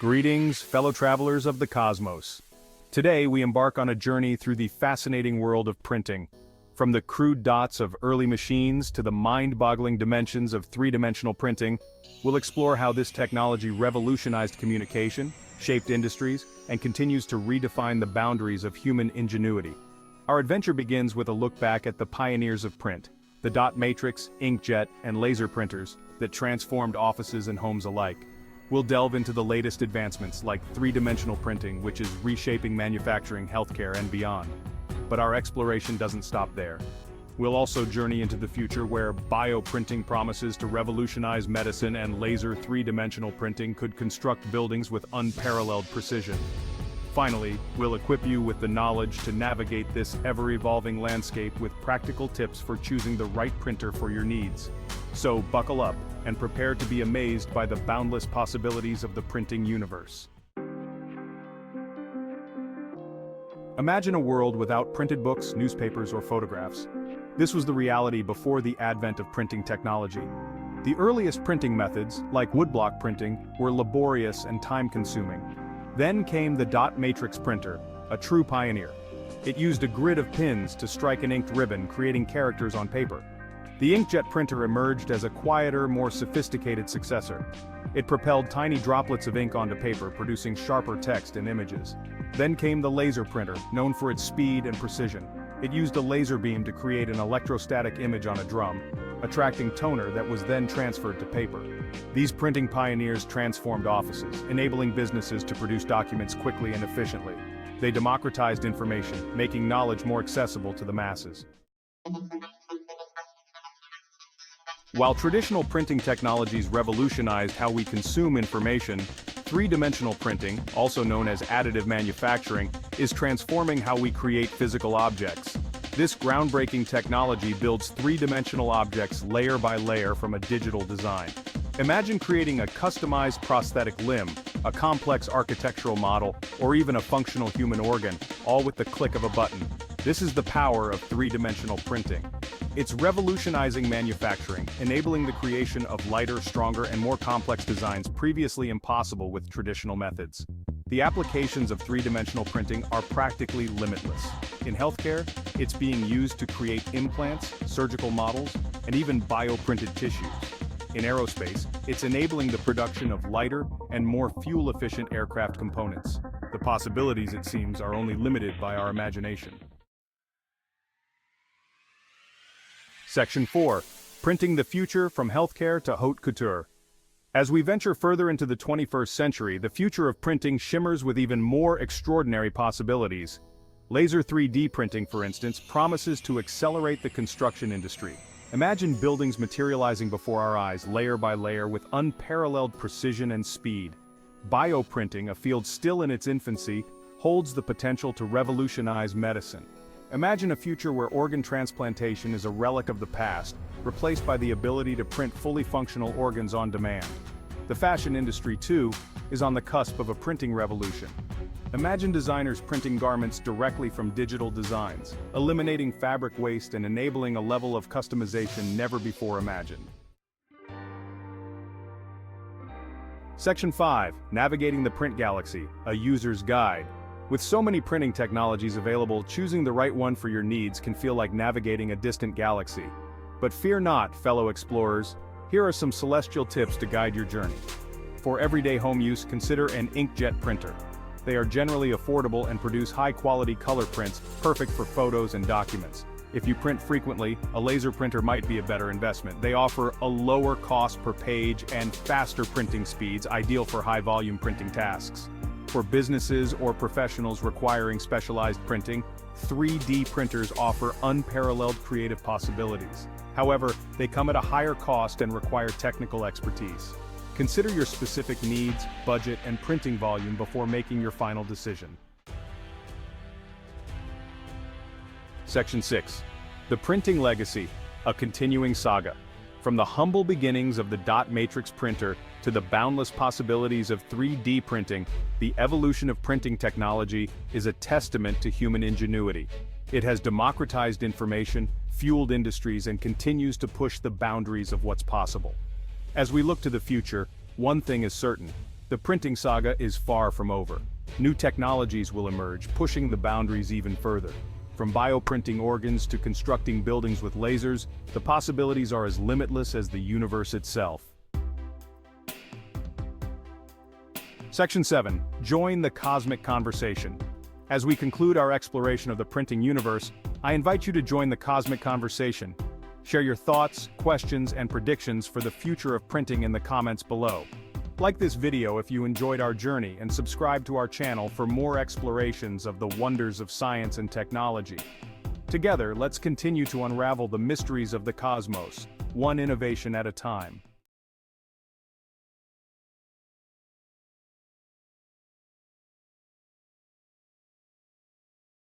Greetings, fellow travelers of the cosmos. Today we embark on a journey through the fascinating world of printing. From the crude dots of early machines to the mind-boggling dimensions of three-dimensional printing, we'll explore how this technology revolutionized communication, shaped industries, and continues to redefine the boundaries of human ingenuity. Our adventure begins with a look back at the pioneers of print, the dot matrix, inkjet, and laser printers that transformed offices and homes alike. We'll delve into the latest advancements like three-dimensional printing, which is reshaping manufacturing, healthcare, and beyond. But our exploration doesn't stop there. We'll also journey into the future where bioprinting promises to revolutionize medicine and laser three-dimensional printing could construct buildings with unparalleled precision. Finally, we'll equip you with the knowledge to navigate this ever-evolving landscape with practical tips for choosing the right printer for your needs. So buckle up and prepare to be amazed by the boundless possibilities of the printing universe. Imagine a world without printed books, newspapers, or photographs. This was the reality before the advent of printing technology. The earliest printing methods, like woodblock printing, were laborious and time-consuming. Then came the dot matrix printer, a true pioneer. It used a grid of pins to strike an inked ribbon, creating characters on paper. The inkjet printer emerged as a quieter, more sophisticated successor. It propelled tiny droplets of ink onto paper, producing sharper text and images. Then came the laser printer, known for its speed and precision. It used a laser beam to create an electrostatic image on a drum, attracting toner that was then transferred to paper. These printing pioneers transformed offices, enabling businesses to produce documents quickly and efficiently. They democratized information, making knowledge more accessible to the masses. While traditional printing technologies revolutionized how we consume information, three-dimensional printing, also known as additive manufacturing, is transforming how we create physical objects. This groundbreaking technology builds three-dimensional objects layer by layer from a digital design. Imagine creating a customized prosthetic limb, a complex architectural model, or even a functional human organ, all with the click of a button. This is the power of three-dimensional printing. It's revolutionizing manufacturing, enabling the creation of lighter, stronger, and more complex designs previously impossible with traditional methods. The applications of three-dimensional printing are practically limitless. In healthcare, it's being used to create implants, surgical models, and even bioprinted tissues. In aerospace, it's enabling the production of lighter and more fuel-efficient aircraft components. The possibilities, it seems, are only limited by our imagination. Section 4. Printing the Future from Healthcare to Haute Couture. As we venture further into the 21st century, the future of printing shimmers with even more extraordinary possibilities. Laser 3D printing, for instance, promises to accelerate the construction industry. Imagine buildings materializing before our eyes, layer by layer, with unparalleled precision and speed. Bioprinting, a field still in its infancy, holds the potential to revolutionize medicine. Imagine a future where organ transplantation is a relic of the past, replaced by the ability to print fully functional organs on demand. The fashion industry, too, is on the cusp of a printing revolution. Imagine designers printing garments directly from digital designs, eliminating fabric waste and enabling a level of customization never before imagined. Section 5. Navigating the Print Galaxy, a user's guide. With so many printing technologies available, choosing the right one for your needs can feel like navigating a distant galaxy. But fear not, fellow explorers. Here are some celestial tips to guide your journey. For everyday home use, consider an inkjet printer. They are generally affordable and produce high-quality color prints, perfect for photos and documents. If you print frequently, a laser printer might be a better investment. They offer a lower cost per page and faster printing speeds, ideal for high-volume printing tasks. For businesses or professionals requiring specialized printing, 3D printers offer unparalleled creative possibilities. However, they come at a higher cost and require technical expertise. Consider your specific needs, budget, and printing volume before making your final decision. Section 6. The Printing Legacy, a continuing saga. From the humble beginnings of the dot matrix printer to the boundless possibilities of 3D printing, the evolution of printing technology is a testament to human ingenuity. It has democratized information, fueled industries, and continues to push the boundaries of what's possible. As we look to the future, one thing is certain: the printing saga is far from over. New technologies will emerge, pushing the boundaries even further. From bioprinting organs to constructing buildings with lasers, the possibilities are as limitless as the universe itself. Section 7. Join the cosmic conversation. As we conclude our exploration of the printing universe, I invite you to join the cosmic conversation. Share your thoughts, questions, and predictions for the future of printing in the comments below. Like this video if you enjoyed our journey and subscribe to our channel for more explorations of the wonders of science and technology. Together, let's continue to unravel the mysteries of the cosmos, one innovation at a time.